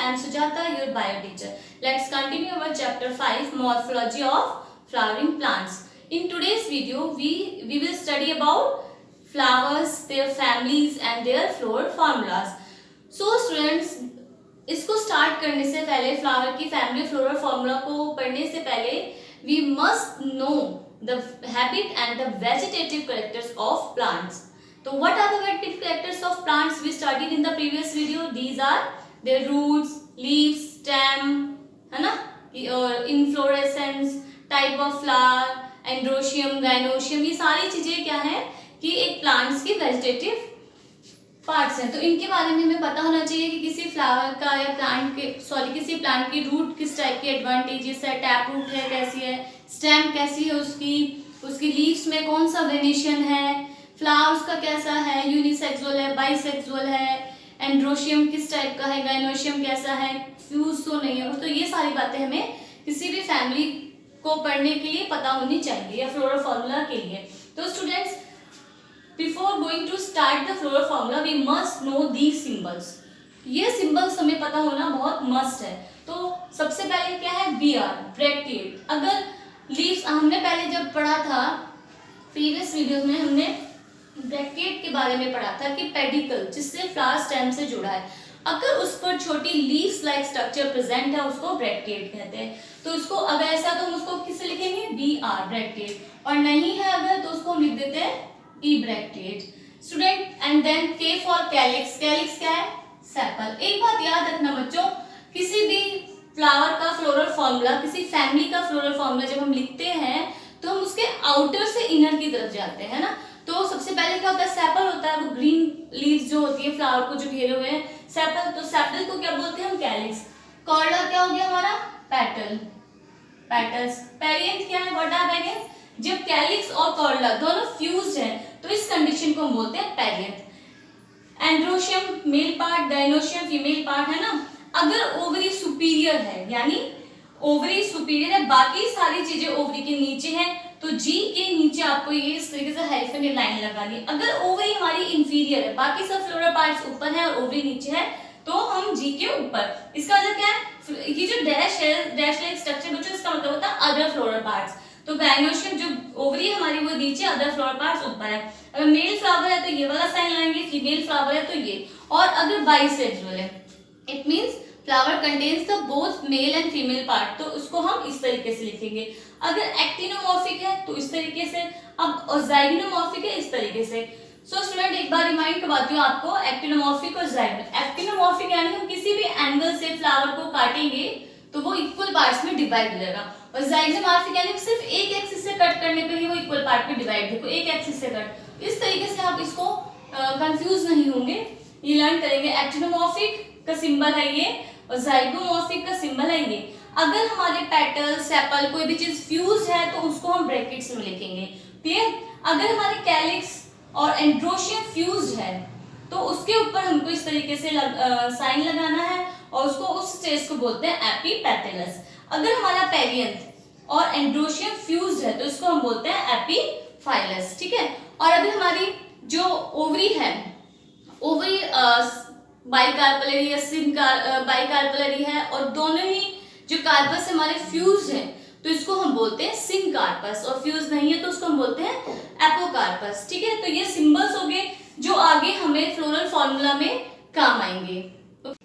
I am Sujata, your bio teacher. Let's continue our chapter 5, Morphology of Flowering Plants. In today's video, we will study about flowers, their families and their floral formulas. So students, इसको start करने से पहले, flower की family floral formula को पढ़ने से पहले, we must know the habit and the vegetative characters of plants. So what are the vegetative characters of plants we studied in the previous video? These are their roots, leaves, stem, है ना, और inflorescence, type of flower, androecium, gynoecium, ये सारी चीजें क्या है कि एक प्लांट्स की वेजिटेटिव पार्ट्स हैं. तो इनके बारे में हमें पता होना चाहिए कि किसी फ्लावर का या किसी प्लांट की रूट किस टाइप की एडवांटेजेस है, टैप रूट है कैसी है, स्टेम कैसी है उसकी लीव्स में कौन सा वेनेशन है, फ्लावर्स का कैसा है, यूनिसेक्सुअल है, बाइसेक्सुअल है, एंड्रोशियम किस टाइप का है, गाइनोशियम कैसा है, फ्यूज तो नहीं है. तो ये सारी बातें हमें किसी भी फैमिली को पढ़ने के लिए पता होनी चाहिए या फ्लोरल फॉर्मूला के लिए. तो students, before going to start the floral formula we must know these symbols. ये सिंबल्स हमें पता होना बहुत मस्ट है. तो सबसे पहले क्या है, BR, ब्रैकेट. अगर लीव्स हमने पहले जब पढ़ा था प्रीवियस वीडियो में, हमने ब्रैकेट के बारे में पढ़ा था कि पेडिकल जिससे फ्लावर स्टेम से जुड़ा है, अगर उस पर छोटी लीव्स लाइक स्ट्रक्चर प्रेजेंट है उसको ब्रैकेट कहते हैं. तो उसको अगर ऐसा तो हम उसको किससे लिखेंगे, BR, ब्रैकेट. और नहीं है अगर तो उसको हम लिख देते हैं E bracket. Student, and then K for calyx. Calyx क्या है, सेपल. एक बात याद रखना बच्चों, किसी भी फ्लावर का फ्लोरल फॉर्मूला, किसी फैमिली का फ्लोरल फॉर्मूला जब हम लिखते हैं तो हम उसके आउटर से इनर की तरफ जाते हैं ना. तो सबसे पहले क्या होता है, सेपल होता है, वो ग्रीन लीव्स जो होती है फ्लावर को जो घेरे हुए हैं, सेपल. तो सेपल को क्या बोलते हैं हम, कैलिक्स. कॉर्डा क्या हो गया हमारा, पेटल, पेटल्स. पेरियंथ क्या है, व्हाट आर पेरियंथ. जब कैलिक्स और कॉर्डा दोनों फ्यूज्ड हैं तो इस कंडीशन को हम बोलते हैं perianth. Androecium male part, gynoecium female part है ना. अगर ओवरी सुपीरियर है, यानी ओवरी सुपीरियर है, बाकी सारी चीजें ओवरी के नीचे हैं, तो जी के नीचे आपको ये इस तरीके से हाइफन लाइन लगानी है. अगर ओवरी हमारी इंफीरियर है, बाकी सब फ्लोरल पार्ट्स ऊपर है और ओवरी नीचे है, तो हम जी के ऊपर. इसका मतलब क्या है, ये जो डैश है, डैश लाइक स्ट्रक्चर बच्चों, इसका मतलब होता है अदर फ्लोरल पार्ट्स. तो गाइनोशियम जो ओवरी हमारी वो नीचे, अदर फ्लावर पार्ट्स ऊपर है. अगर मेल फ्लावर है तो ये वाला साइन लगाएंगे, फीमेल फ्लावर है तो ये. और अगर बाइसेक्सुअल है, it means flower contains the both male and female part, तो उसको हम इस तरीके से लिखेंगे. अगर एक्टिनोमॉर्फिक है तो इस तरीके से, अब और ज़ाइगोनोमॉर्फिक है इस तरीके से. सो स्टूडेंट, एक बार रिमाइंड करवाती हूँ आपको, एक्टिनोमॉर्फिक और ज़ाइगोन. एक्टिनोमॉर्फिक यानी हम किसी भी एंगल से फ्लावर को काटेंगे तो वो इक्वल पार्ट्स में डिवाइड हो जाएगा. और ज़ाइगोनोमॉर्फिक यानी सिर्फ एक एक्सिस से कट करने पे ही वो इक्वल पार्ट में डिवाइड. देखो, एक एक्सिस से कट, इस तरीके से आप इसको कंफ्यूज नहीं होंगे, ये लर्न करेंगे. एक्टिनोमॉर्फिक का सिंबल है ये और ज़ाइगोमॉर्फिक का सिंबल है ये. अगर हमारे पेटल, सेपल कोई भी चीज फ्यूज है तो उसको हम ब्रैकेट्स में लिखेंगे. क्लियर. अगर हमारे कैलिक्स और एंड्रोशियम फ्यूज्ड है तो उसके ऊपर हमको इस तरीके से साइन लगाना है और उसको उस स्टेज को बोलते हैं एपीपेटलस. अगर हमारा पेरियंथ और एंड्रोशियम फ्यूज्ड है तो इसको हम बोलते हैं एपीफाइलस. ठीक है. और अगर हमारी जो ओवरी है, ओवरी बाइकार्पलरी या बाइकार्पलरी है और दोनों ही जो कार्पस हमारे फ्यूज हैं तो इसको हम बोलते हैं सिंकार्पस, और फ्यूज नहीं है तो उसको हम बोलते हैं एपोकार्पस. ठीक है. तो ये सिंबल्स हो गए जो आगे हमें फ्लोरल फॉर्मूला में काम आएंगे.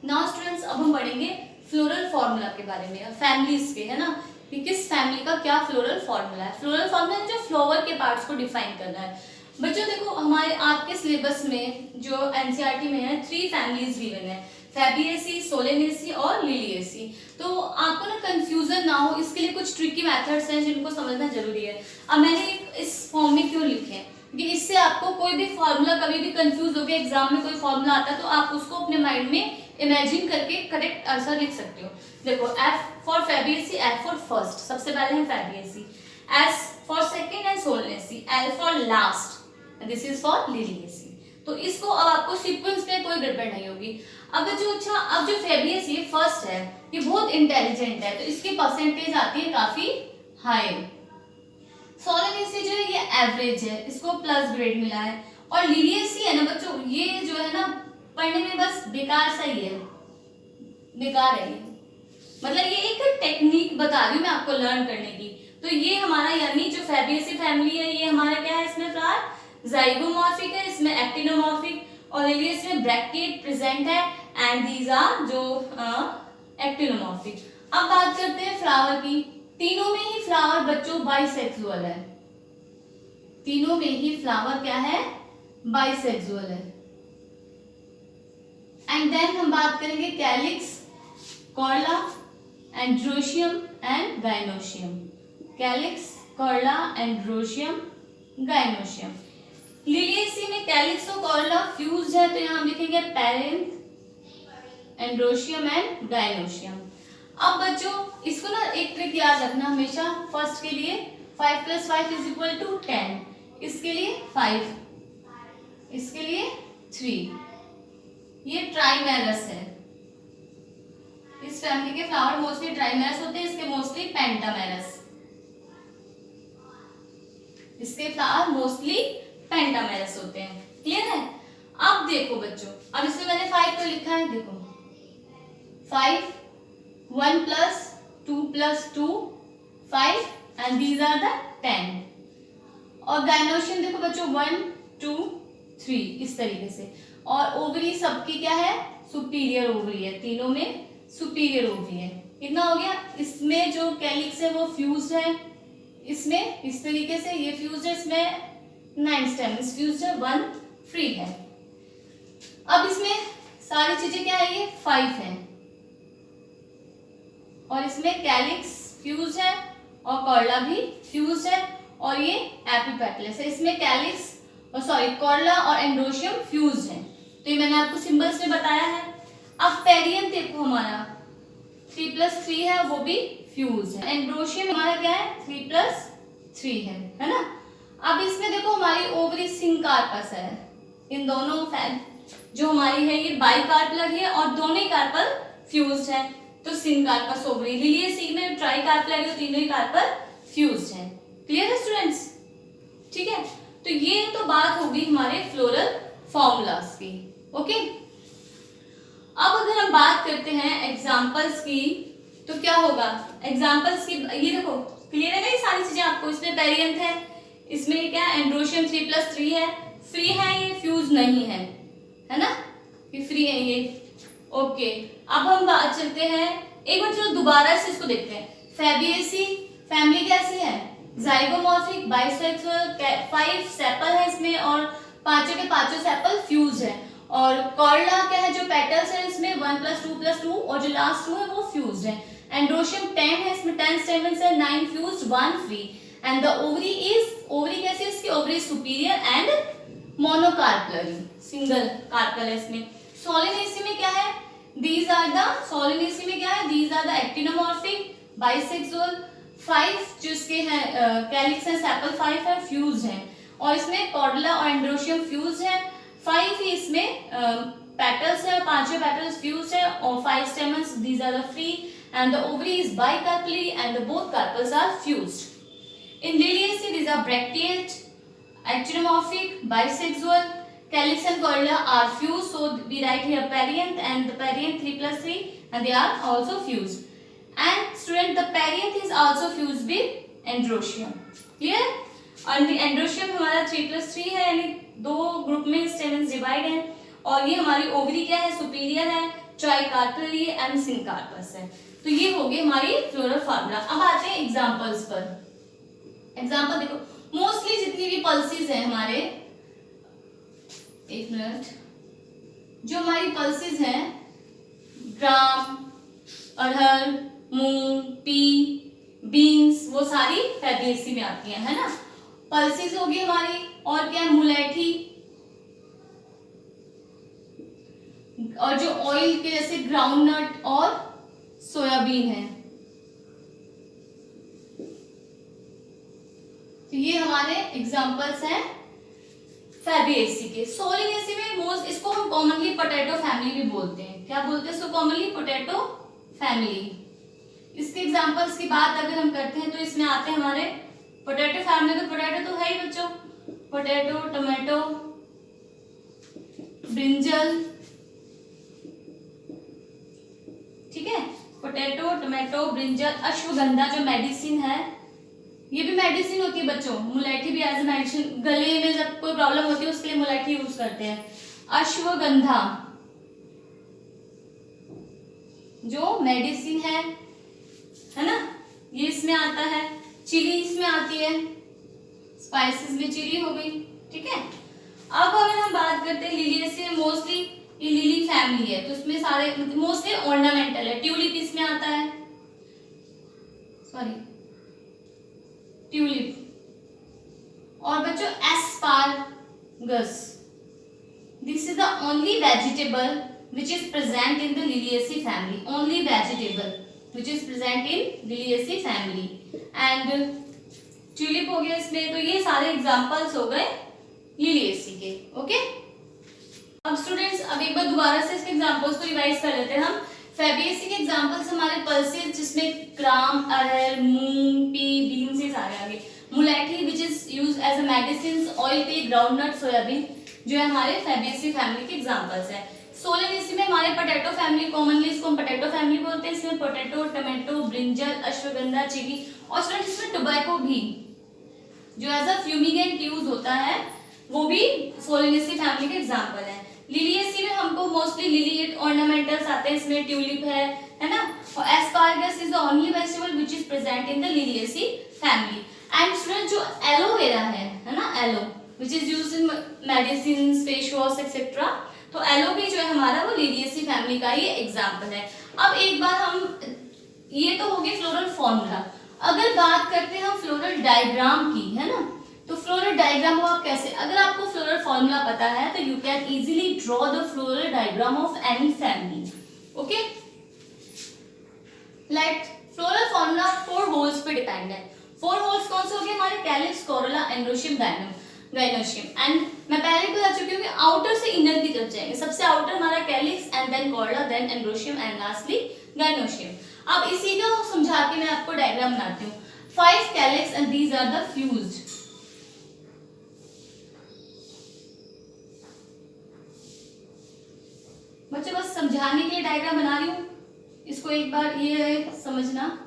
नाउ स्टूडेंट्स, अब हम पढ़ेंगे फ्लोरल फॉर्मूला के बारे में, फैमिलीज के, है ना, कि किस फैमिली का क्या फ्लोरल फॉर्मूला है. फ्लोरल फॉर्मूला जो फ्लावर के पार्ट्स को डिफाइन करना है. बच्चों देखो, हमारे आपके सिलेबस में जो एनसीईआरटी में है 3 फैमिलीज गिवन है, फैबिएसी, सोलेनेसी और लिलिएसी. तो आपको ना कंफ्यूजन ना हो, इसके लिए कुछ ट्रिकी मेथड्स हैं जिनको समझना जरूरी है. अब मैंने इस फॉर्म में क्यों लिखे हैं कि इससे आपको कोई भी फॉर्मूला कभी भी कंफ्यूज हो गया, एग्जाम में कोई फॉर्मूला आता है तो आप उसको अपने माइंड में इमेजिन करके करेक्ट आंसर लिख सकते हो. देखो, F for Fabaceae, F for first, सबसे पहले है फैबिएसी. एस फॉर सेकेंड है Solanaceae. L for last, this is for Liliaceae. तो इसको अब आपको सीक्वेंस में कोई गड़बड़ नहीं होगी. अब जो फैबिएसी फर्स्ट है, ये बहुत इंटेलिजेंट है तो इसकी परसेंटेज आती है काफी हाई. सोलेनेसी जो है ये एवरेज है, इसको प्लस ग्रेड मिला है. और लिलिएसी है ना बच्चों, ये जो है ना पढ़ने में बस बेकार सा ही है, बेकार है ये, मतलब ये एक टेक्निक बता रही हूँ मैं आपको लर्न करने की। तो ये हमारा यानी जो फैबिएसी फैमिली है ये हमारा क्या है, इसमें फ्लावर जाइगोमॉर्फिक है, इसमें एक्टिनोमॉर्फिक और इसमें ब्रैकेट प्रेजेंट है एंड दीज आर जो एक्टिनोमॉर्फिक। अब बात करते हैं फ्लावर की। तीनों में ही फ्लावर बच्चों बाइसेक्सुअल है, तीनों में ही फ्लावर क्या है, बाइसेक्सुअल है। एंड देन हम बात करेंगे calyx, corolla, androecium and gynoecium. Calyx, corolla, androecium, gynoecium. Liliaceae में कैलिक्स और कॉर्ला फ्यूज्ड है, तो यहां हम लिखेंगे पेरेंथ, एंड्रोशियम एंड गाइनोशियम। अब बच्चों इसको ना एक ट्रिक याद रखना हमेशा, फर्स्ट के लिए 5 + 5 = 10, इसके लिए 5, इसके लिए 3। ये ट्राइमेरस है, इस फैमिली के फ्लावर मोस्टली ट्राइमेरस होते हैं, इसके मोस्टली पेंटामेरस, इसके फ्लावर मोस्टली पेंटामेरस होते हैं। क्लियर है? अब देखो बच्चों, अब इसमें मैंने 5 तो लिखा है, देखो 5, 1 + 2 + 2 5 एंड दीज आर द 10। और गाइनोशियम देखो बच्चों 1 2 3 इस तरीके से। और ओवरी सबकी क्या है, सुपीरियर ओवरी है, तीनों में सुपीरियर ओवरी है। कितना हो गया? इसमें जो कैलिक्स है वो फ्यूज्ड है, इसमें इस तरीके से ये फ्यूज्ड है, इसमें 9 स्टेमन्स फ्यूज्ड है, 1 फ्री है। अब इसमें सारी चीजें क्या है, ये 5 है और इसमें कैलिक्स फ्यूज है और कॉर्ला भी फ्यूज है और ये एपिपेटलस है। इसमें कैलिक्स और सॉरी कॉर्ला और एंड्रोशियम फ्यूज है, तो ये मैंने आपको सिंबल्स में बताया है। अब पेरियम देखो हमारा 3 + 3 है, वो भी फ्यूज है। एंड्रोशियम हमारा क्या है, 3 + 3 है ना। अब इसमें देखो हमारी ओवरी सिंकार्पस है, इन दोनों जो हमारी है ये बाइकार्पल है और दोनों ही कार्पल फ्यूज्ड है, तो सिंकार्पस ओवरी। लिलिएसी में ट्राइकार्पल, तीनों ही कार्पल फ्यूज्ड है। क्लियर है स्टूडेंट्स? ठीक है, तो ये तो बात होगी हमारे फ्लोरल फॉर्मूलास की। ओके, अब अगर हम बात करते हैं एग्जांपल्स की, तो क्या होगा एग्जांपल्स की, ये देखो क्लियर है ना ये सारी चीजें आपको। इसमें पेरियंथ है, इसमें क्या एंड्रोशियम 3 + 3 है, फ्री है, ये फ्यूज नहीं है ना, ये फ्री है ये। ओके, अब हम बात चलते हैं, एक बार चलो दोबारा से इसको देखते हैं। फैबिएसी फैमिली कैसी है, जाइगोमॉर्फिक, बाइसेक्सुअल, 5 सेपल है इसमें और पांचों के पांचों सेपल फ्यूज है। और कॉर्ला क्या है, जो पेटल्स है इसमें 1 + 2 + 2 और जो लास्ट 2 है वो फ्यूज्ड है। एंड्रोशियम 10 है, इसमें 10 स्टेमन्स है, 9 fused, 1 free. And the ovary is, ovary कैसी है इसकी, ovary superior and monocarpellary, single carpel है इसमें। सोलिनेसी में क्या है, these are the सोलिनेसी में क्या है, these are the actinomorphic, bisexual. 5 जो इसके हैं कैलिक्स है, सेपल 5 है, फ्यूज है। और इसमें कॉर्डला और एंड्रोशियम फ्यूज है। 5 ही इसमें पेटल्स है, पांचों पेटल्स फ्यूज है और 5 stamens, these are the free and the ovary is bicarpellary and the both carpels are fused. In Liliaceae these are bracteate, actinomorphic, bisexual. Calyx and corolla are fused, so we write here perianth and the perianth 3 + 3 and they are also fused. And student, the perianth is also fused with androecium. Clear? और androecium हमारा 3 + 3 है, यानी 2 group में stamens divide है। और ये हमारी ovary क्या है, सुपीरियर है, ट्राइकार्पल एंड सिंकार्पस है। तो ये हो गई हमारी फ्लोरल फार्मूला। अब आते हैं एग्जांपल्स पर। एग्जांपल देखो, मोस्टली जितनी भी पल्सेस हैं हमारे, एक मिनट, जो हमारी पल्सेस हैं ग्राम, अरहर, मूंग, पी, बीन्स, वो सारी फैबिएसी में आती है ना। पल्सेस होगी हमारी, और क्या, मुलेठी, और जो ऑयल के जैसे ग्राउंडनट और सोयाबीन है, तो ये हमारे एग्जांपल्स हैं फैबिएसी के। सोलिनेसी में मोस्ट, इसको हम कॉमनली पोटैटो फैमिली भी बोलते हैं। क्या बोलते हैं इसको कॉमनली? Potato family. इसके एग्जांपल्स की बात अगर हम करते हैं तो इसमें आते हैं हमारे पोटैटो फैमिली। तो पोटैटो तो है ही बच्चों, potato, tomato, brinjal, tomato, brinjal, ashwagandha जो मेडिसिन है, ये भी मेडिसिन होती है बच्चों। मुलेठी भी एज ए मेडिसिन, गले में जब कोई प्रॉब्लम होती है उसके लिए मुलेठी यूज करते हैं। अश्वगंधा जो मेडिसिन है ना, ये इसमें आता है। चिली इसमें आती है, स्पाइसेस में चिली हो गई, ठीक है। अब अगर हम बात करते हैं लिलिएसी, मोस्टली ये लिली फैमिली है, तो इसमें सारे मोस्टली ऑर्नामेंटल है। ट्यूलिप इसमें आता है, सॉरी ट्यूलिप। और बच्चों asparagus, this is the only vegetable which is present in the Liliaceae family, only vegetable which is present in Liliaceae family. And tulip हो गया इसमें। तो ये सारे एग्जांपल्स हो गए Liliaceae के, ओके। अब स्टूडेंट्स अब एक बार दोबारा से इसके एग्जांपल्स को रिवाइज कर लेते हैं हम। Fabaceae के एग्जांपल्स हमारे पल्सेस, जिसमें ग्राम, अरहर, मूंग, पी, बीन्स, ये सारे आ गए। मुलेठी which is use as a medicine, oil पे, ग्राउंडनट, सोयाबीन, जो है हमारे Fabaceae फैमिली के एग्जांपल्स है। सोलेनेसी में हमारे पोटैटो फैमिली, कॉमनली इसको हम पोटैटो फैमिली बोलते हैं। इसमें potato, tomato, brinjal, ashwagandha, chilli, और स्टूडेंट इसमें टोबैको भी जो एज अ फ्यूमिगेंट यूज होता है, वो भी सोलेनेसी फैमिली के एग्जांपल है। लिलिएसी में हमको मोस्टली लिली ऑर्नामेंटल्स आते हैं, इसमें ट्यूलिप है ना। और asparagus is the only vegetable which is present in the Liliaceae family. And student जो aloe vera, aloe which is used in medicine, face wash etcetera, तो एलो भी जो है हमारा वो लिलिएसी फैमिली का ही एग्जांपल है। अब एक बार हम, ये तो हो गई फ्लोरल फॉर्मूला। अगर बात करते हैं हम फ्लोरल डायग्राम की, है ना, तो फ्लोरल डायग्राम को आप कैसे, अगर आपको फ्लोरल फॉर्मूला पता है तो you can easily draw the floral diagram of any family, okay. Like floral formula 4 holes पे डिपेंड है। 4 होल्स कौन से हो गए हमारे? Calyx, Corolla, androecium, gynoecium. And मैं पहले बता चुकी हूँ कि आउटर से इनर की तरफ जाएंगे। सबसे आउटर हमारा calyx, and then corolla, then androecium, and lastly gynoecium. अब इसी को समझा के मैं आपको डायग्राम बनाती हूँ। 5 calyx and these are the fused. बच्चों बस समझाने के लिए डायग्राम बना रही हूँ, इसको एक बार ये समझना।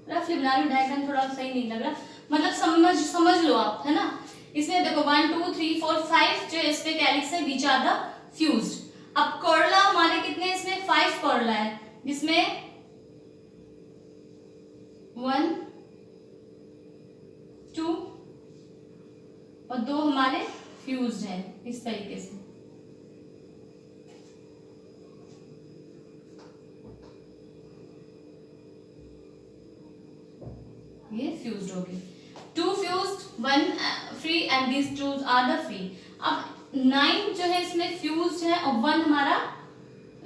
रफली बना रही हूँ डायग्राम, थोड़ा सही नहीं लग रहा, मतलब समझ लो आप, है ना। इसमें देखो 1 2 3 4 5 जो इस पे कैलिक्स है, बीच आर द फ्यूज्ड। अब कोरोला हमारे कितने, इसमें 5 कोरोला है, जिसमें 1 2 और 2 हमारे फ्यूज्ड हैं इस तरीके से। ये फ्यूज्ड होगी। 2 fused, 1 free, and these 2 are the free. अब 9 जो है इसमें फ्यूज्ड है, और 1 हमारा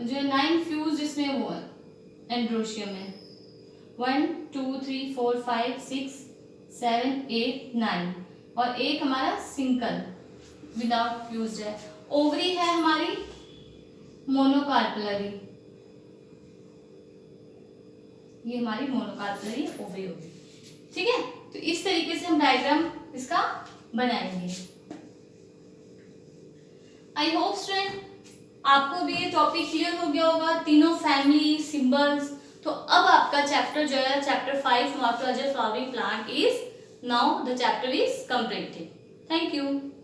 जो है 9 फ्यूज्ड इसमें वो एंड्रोशियम है। 1 2 3 4 5 6 7 8 9, और एक हमारा सिंगल विदाउट फ्यूज्ड है। ओवरी है हमारी मोनोकार्पलरी, ये हमारी मोनोकार्पलरी ओवरी होगी, ठीक है। तो इस तरीके से हम डायग्राम इसका बनाएंगे। आई होप स्टूडेंट आपको भी ये टॉपिक क्लियर हो गया होगा, तीनों फैमिली सिंबल्स। तो अब आपका चैप्टर जो है chapter 5 morphology of flowering plant is now the chapter is completed. Thank you.